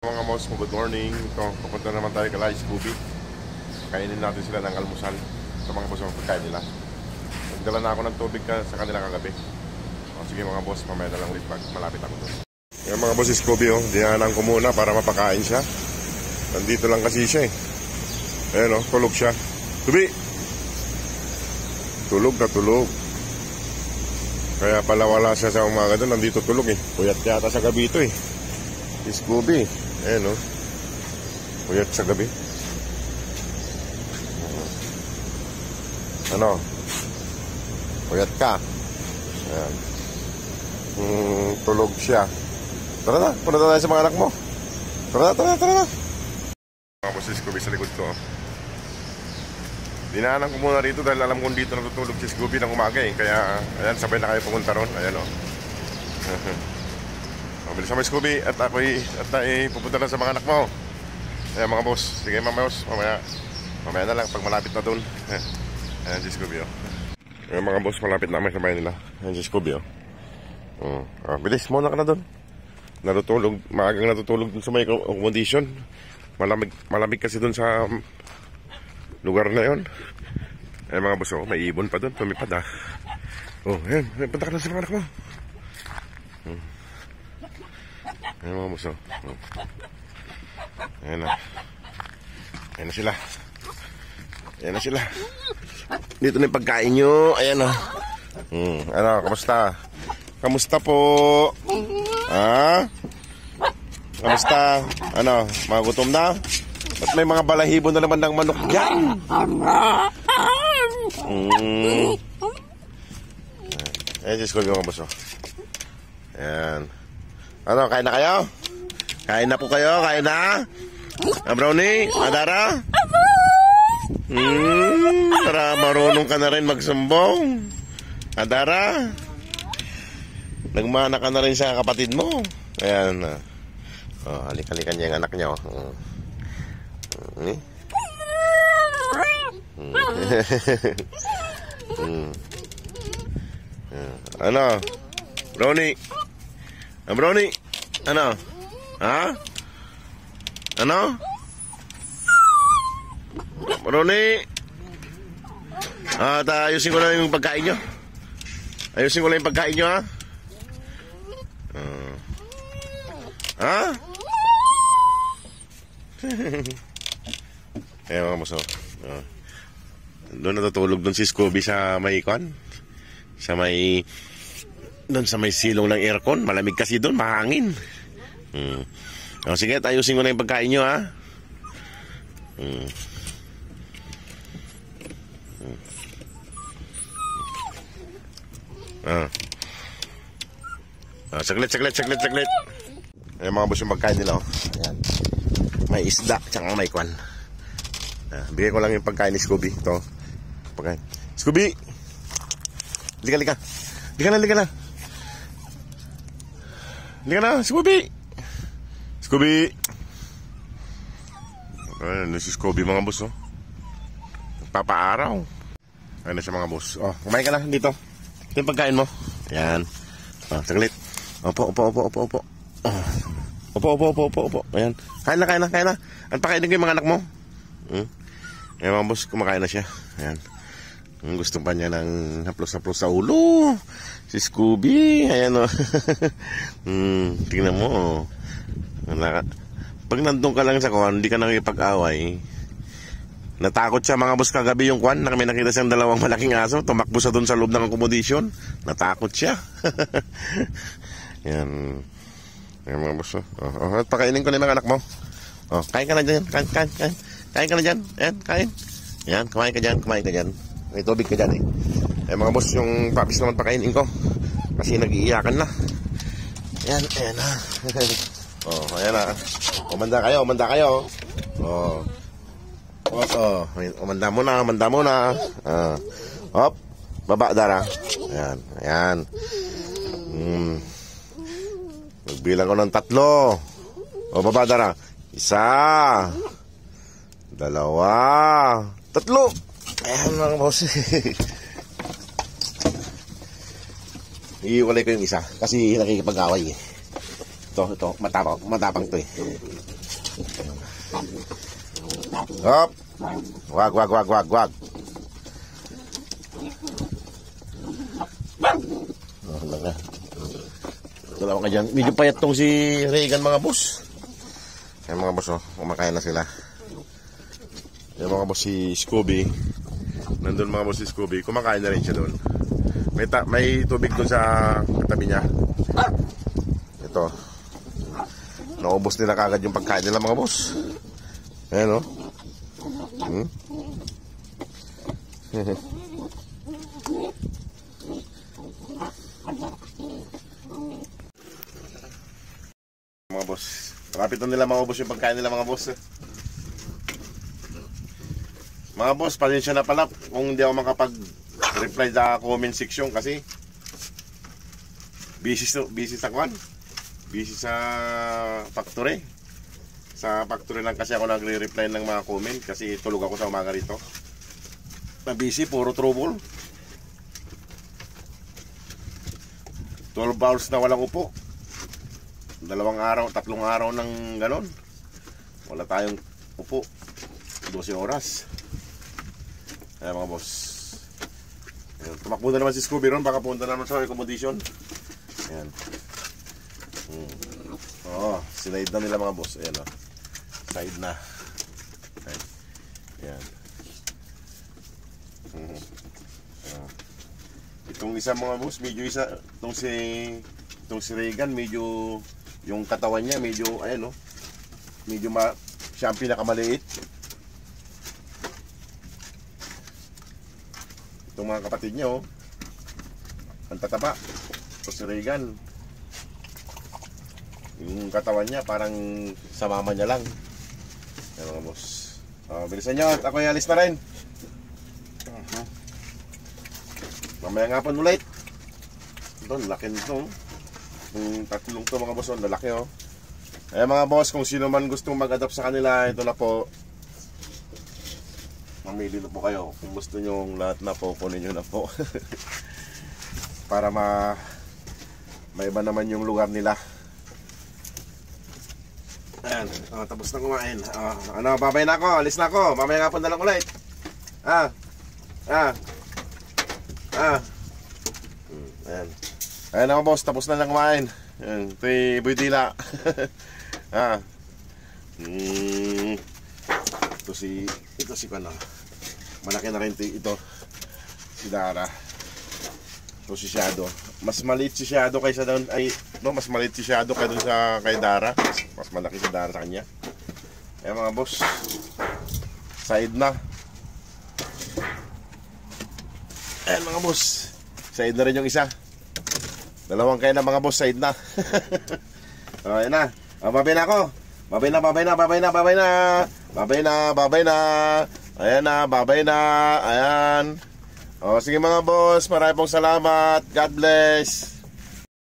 Mga boss, good morning. Ito, pupunta naman tayo kay Scooby. Kainin natin sila ng almusal. Ito mga boss, ang pagkain nila. Nagdala na ako ng tubig sa kanila kagabi. Sige mga boss, mamaya na lang ulit pag malapit ako doon. Yung mga boss, Scooby, diyanan ko muna para mapakain siya. Nandito lang kasi siya Ayan tulog siya. Scooby! Tulog na tulog. Kaya pala wala siya sa umaga doon. Nandito tulog Puyat yata sa gabi ito Scooby. Ayan Puyat sa gabi. Ano? Puyat ka. Ayan. Tulog siya. Tara na, punta tayo sa mga anak mo. Tara na. Mga boss, Scooby sa likod ko. Dinaanan ko muna rito dahil alam kong dito natutulog si Scooby ng umaga Kaya, ayan, sabay na kayo pumunta ron. Ayan Mabilis naman Scooby at ako'y pupunta na sa mga anak mo. Ayan mga boss. Sige mamaya na lang pag malapit na doon. Ayan si Scooby Ayan mga boss, malapit namin sa bahay nila. Ayan si Scooby bilis muna ka na doon. Maagang natutulog dun sa may accommodation. Malamig kasi doon sa lugar na yon. Ayan mga boss, may ibon pa doon. Tumipad ayan, punta ka na sa mga anak mo. Ayan mga boss Ayan na sila. Dito na yung pagkain nyo. Ayan kamusta? Kamusta po? Kamusta? Magutom na? At may mga balahibo na naman ng manok dyan. Ayan, Diyos ko yung mga boss Ayan. Kain na kayo? Kain na po kayo? Kain na? Brownie? Adara? Para marunong ka na rin magsumbong. Adara? Nagmana ka na rin sa kapatid mo. Ayan. Halik-halikan niya yung anak niya Ano? Brownie? Brownie? Ano? Ano? Brownie? Ayusin ko lang yung pagkain nyo. Ayusin ko lang yung pagkain nyo Ayan mga boss doon natutulog doon si Scooby sa may doon sa may silong ng aircon. Malamig kasi doon, mahangin. Sige, ayusin ko na yung pagkain nyo Saglit. Ayan mga boss yung pagkain nila Ayan. May isda, tsaka may kwan. Bigay ko lang yung pagkain ni Scooby. Ito pagkain. Scooby! Lika na, Scooby! Ayan si Scooby mga boss Nagpapaaraw. Ayan na siya mga boss. Kumain ka na dito. Ito yung pagkain mo. Ayan. Saglit. Opo. Opo. Ayan. Kain na. At pakainin ko yung mga anak mo. Ayan mga boss, kumakain na siya. Ayan. Gusto pa niya ng haplos-haplos sa ulo. Si Scooby. Ayan tingnan mo Pag nandun ka lang sa kwan, hindi ka nakikipag-away. Natakot siya mga boss kagabi yung kwan. May nakita siyang dalawang malaking aso. Tumakbo siya doon sa loob ng accommodation. Natakot siya. Yan. Yan mga boss at pakainin ko na yung mga anak mo. Kain ka na dyan. Kain ka na dyan. Ayan, kain. Yan, kumain ka dyan. May tubig ka dyan mga boss, yung papis naman pakainin ko. Kasi nag-iiyakan na. Ayan ayan Umanda kayo. Umanda muna. Hop. Baba, Dara. Ayan. Magbilang ko ng 3. Baba, Dara. 1, 2, 3. Ayan mga boss. Iiwalay ko yung isa kasi nakikipag-away Ito, matapang to eh. Hop. Wag. Oh, lang. Dalawa ka dyan. Medyo payat tong si Reagan mga boss. Ayan mga boss, oh, kumakain na sila. Ayan mga boss, si Scooby. Nandun mga boss si Scooby. Kumakain na rin siya doon. May tubig doon sa katabi niya. Ito. Naubos nila kagad yung pagkain nila mga boss. Ayan, oh. Mga boss, malapit na nila maubos yung pagkain nila mga boss. Mga boss, pasensya na pala kung hindi ako makapag-reply sa comment section kasi busy sa kwan, busy sa factory. Sa factory lang kasi ako nagre-reply ng mga comment kasi tulog ako sa umaga rito. Na busy, puro trouble. 12 hours na walang upo. 2 araw, 3 araw ng ganon. Wala tayong upo. 12 oras. Ayan mga boss. Ayan, tumakbo na naman si Scooby ron. Baka punta naman sa accommodation. Ayan. Sinaid na nila mga boss. Ayan o. Side na. Ayan. Itong isa mga boss, medyo isa. Itong si Reagan, medyo yung katawan niya, medyo, ayan o. Medyo siya ang pinakamaliit. Itong mga kapatid niya, oh, ang tataba. Ito si Reagan, yung katawan niya parang sa mama niya lang. Ayan mga boss. Bilisan nyo at ako alis na rin. Mamaya nga po ulit. Ito, laki nito. Yung tatlong to mga boss, lalaki oh. Ayan mga boss, kung sino man gustong mag-adapt sa kanila, ito na po. Mamili na po kayo. Kung gusto nyo lahat na po, kunin nyo na po. Para maiba naman yung lugar nila. Ayan, tapos na kumain. Babay na ako, alis na ako. Mamaya nga po na lang ulit. Ayan. Ayan ako boss, tapos na lang kumain. Ayan, ito'y buydila. Ito si Kano. Malaki na rin ito. Si Dara. Ito si Shadow. Mas maliit si Shadow kaysa doon. Mas maliit si Shadow kaysa doon kay Dara. Mas malaki si Dara sa kanya. Ayan mga boss. Side na. Ayan mga boss. Side na rin yung isa. Dalawang kayo na mga boss, side na. Ayan na. Babay na ako. Babay na. Ayan na, babay na. Ayan. Sige mga boss, maraming pong salamat. God bless.